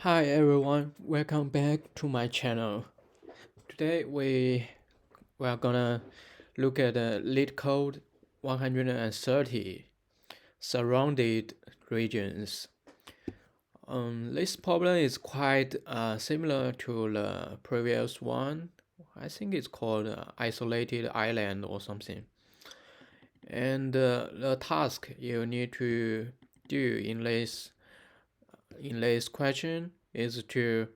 Hi everyone, welcome back to my channel. Today we are gonna look at the Leetcode 130 surrounded regions. This problem is quite similar to the previous one. I think it's called isolated island or something. And the task you need to do in this question is to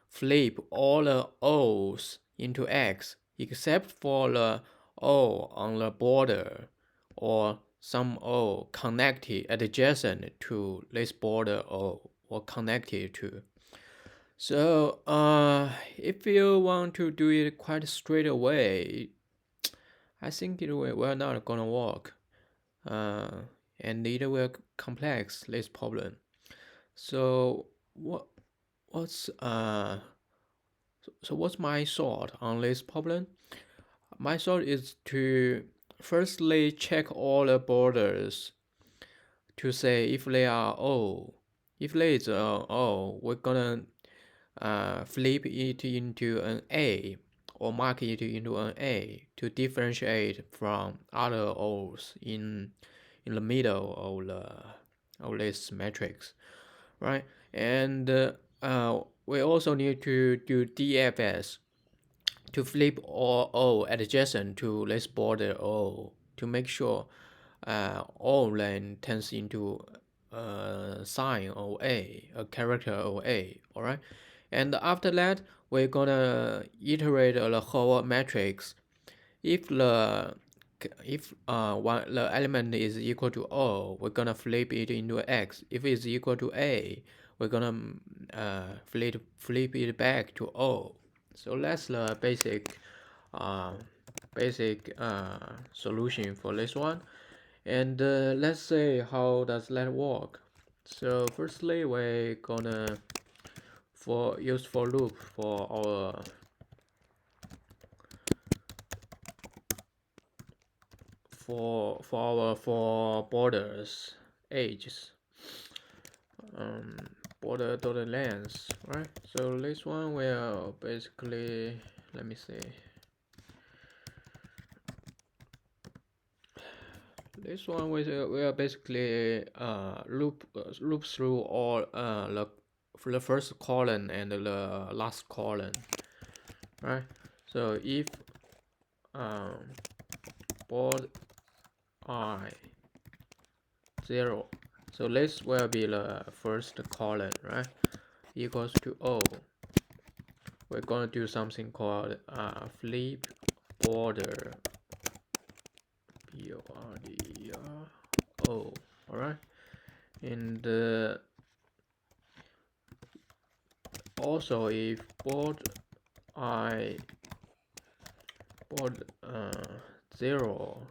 flip all the O's into X except for the O on the border or some O connected adjacent to this border O or connected to. So if you want to do it quite straight away, I think it will not gonna work. And it will complex this problem. So what's my thought on this problem? My thought is to firstly check all the borders to say if they are O. If they is O, we're gonna flip it into an A or mark it into an A to differentiate from other O's in the middle of this matrix, right? And we also need to do DFS to flip all O adjacent to this border O to make sure O then turns into a sign of A, a character of A, alright? And after that, we're gonna iterate the whole matrix. If the element is equal to O, we're gonna flip it into X. If it's equal to A, we're gonna flip it back to O. So that's the basic solution for this one. And let's say how does that work. So firstly, we're gonna use for loop for our for borders edges, border dot length, right? So this one will basically, let me see. This one will basically loop through all the first column and the last column, right? So if board I 0, so this will be the first column, right? Equals to O. We're gonna do something called flip border BORDER. Alright, and also if board 0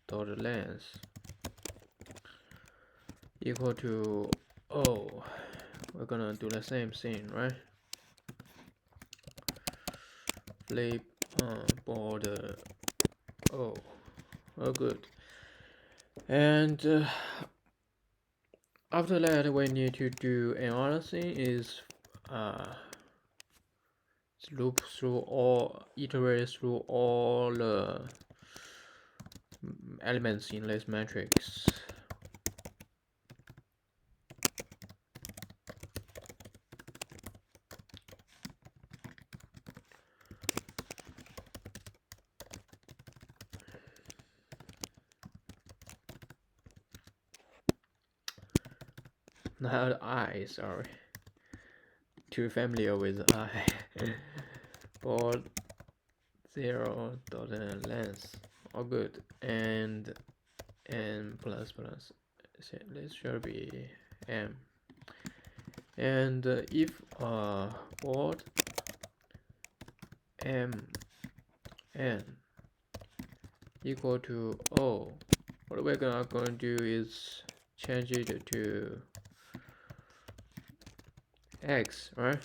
dot length equal to O, we're gonna do the same thing, right? Flip border O. Oh, good. And after that, we need to do another thing is loop through all, iterate through all the elements in this matrix. Not I, sorry. Too familiar with I. Board 0 dot length. All good. And plus. This should be M. And if board M N equal to O, what we're gonna do is change it to X, right?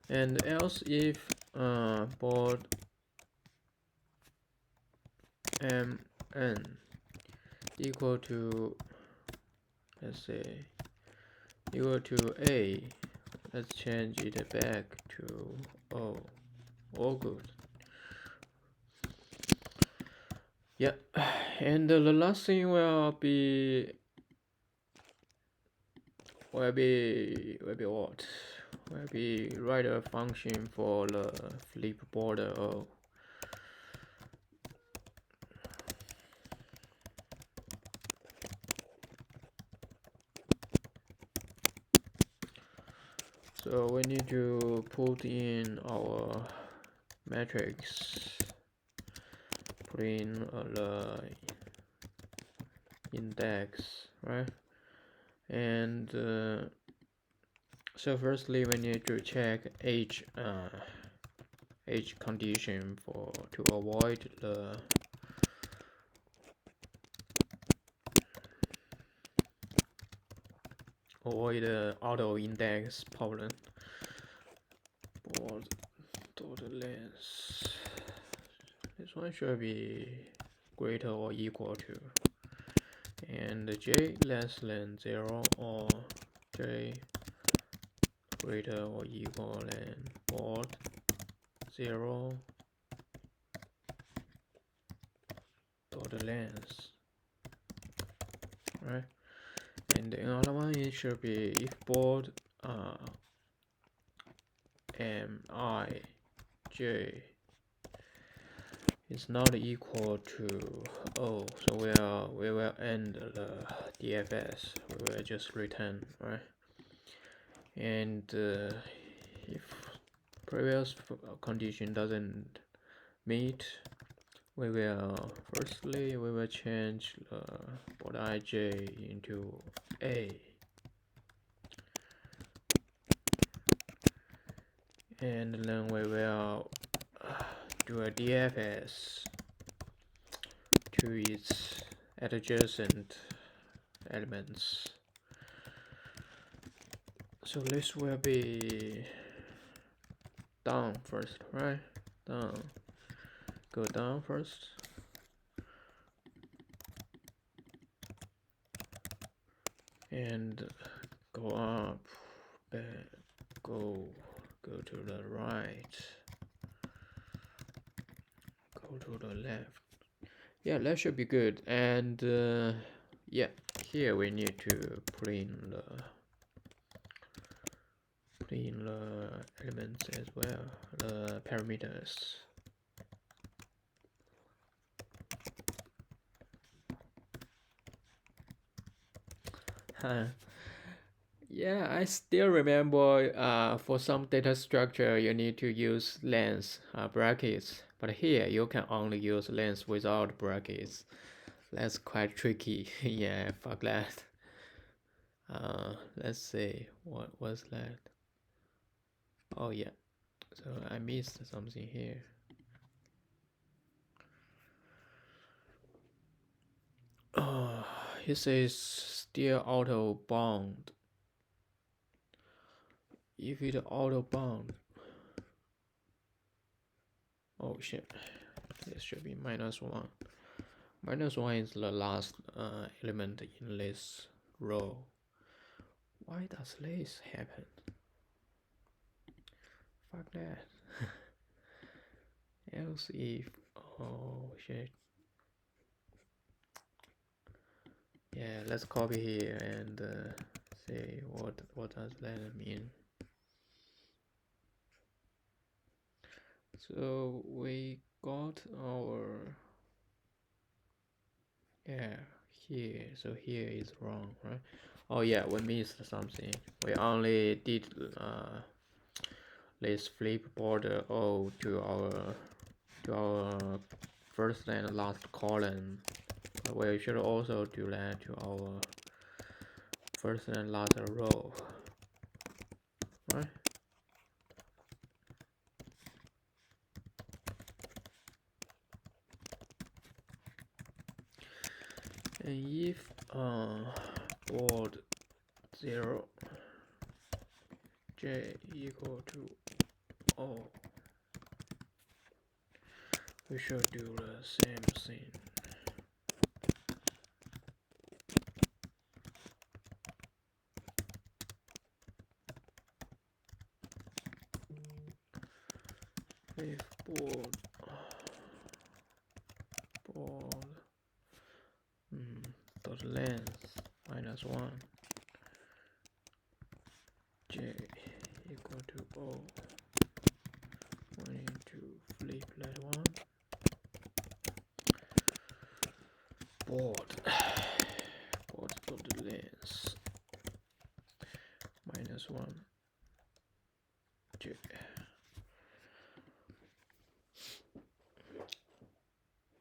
And else if board MN equal to let's say equal to A. Let's change it back to O. All good. Yeah, and the last thing will be what? Will be write a function for the flip border O. So we need to put in our matrix, put in the index, right? And so firstly we need to check age condition to avoid the auto index problem. Board total length, this one should be greater or equal to, and j less than 0 or j greater or equal than board 0 total length, right? And the other one, it should be if board mij is not equal to O, so we will end the DFS. We will just return, right? And if previous condition doesn't meet, we will change board ij into A, and then we will do a DFS to its adjacent elements. So this will be down first, right? Down. Go down first. And go up, back, go to the right, go to the left. Yeah, that should be good. And yeah, here we need to put in the elements as well, the parameters. Yeah, I still remember for some data structure you need to use length brackets, but here you can only use length without brackets. That's quite tricky. Yeah, fuck that. Let's see, what was that? Oh yeah, so I missed something here. It says still auto bound. If it auto bound, oh shit, this should be -1. -1 is the last element in this row. Why does this happen? Fuck that. Else if, oh shit. Yeah, let's copy here and see what does that mean. So we got our, yeah, here, so here is wrong, right? Oh yeah, we missed something. We only did this flip border O to our first and last column. But we should also do that to our first and last row, right? And if board 0 j equal to O, we should do the same thing. if board dot length -1 j equal to O, we need to flip that one. Board dot length -1 j.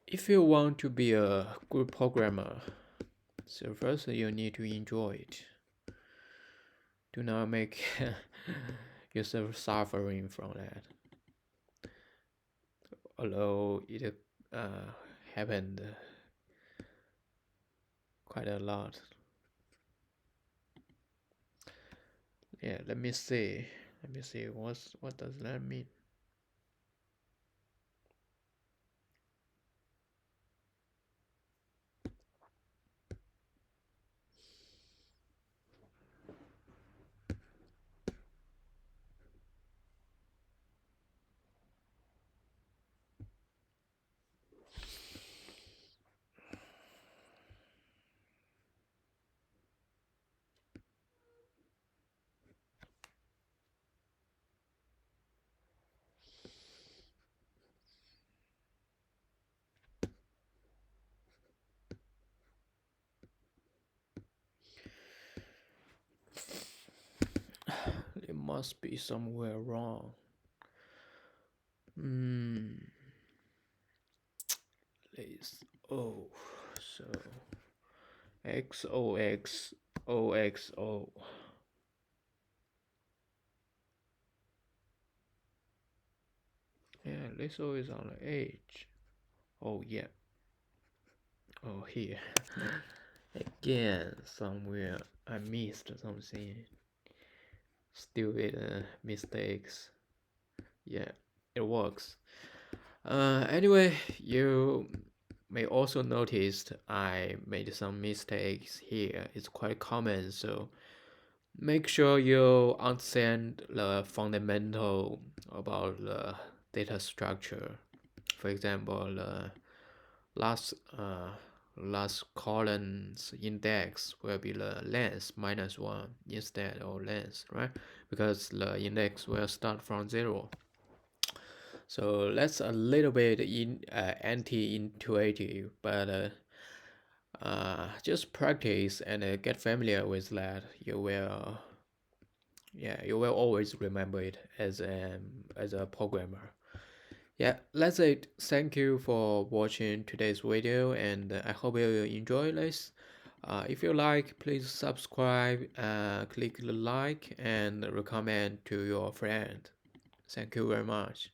If you want to be a good programmer, so first you need to enjoy it. Do not make yourself suffering from that. Although it happened quite a lot. Yeah, let me see. What does that mean? It must be somewhere wrong. Let's so XOXOXO. Yeah, this O is on the edge. Oh yeah. Oh here. Again, somewhere I missed something. Stupid mistakes. Yeah, it works. Anyway, you may also notice I made some mistakes here. It's quite common, so make sure you understand the fundamental about the data structure. For example, the last column's index will be the length -1 instead of length, right? Because the index will start from 0. So that's a little bit anti-intuitive, but just practice and get familiar with that. You will always remember it as a programmer. Yeah, that's it. Thank you for watching today's video, and I hope you enjoy this. If you like, please subscribe, click the like, and recommend to your friend. Thank you very much.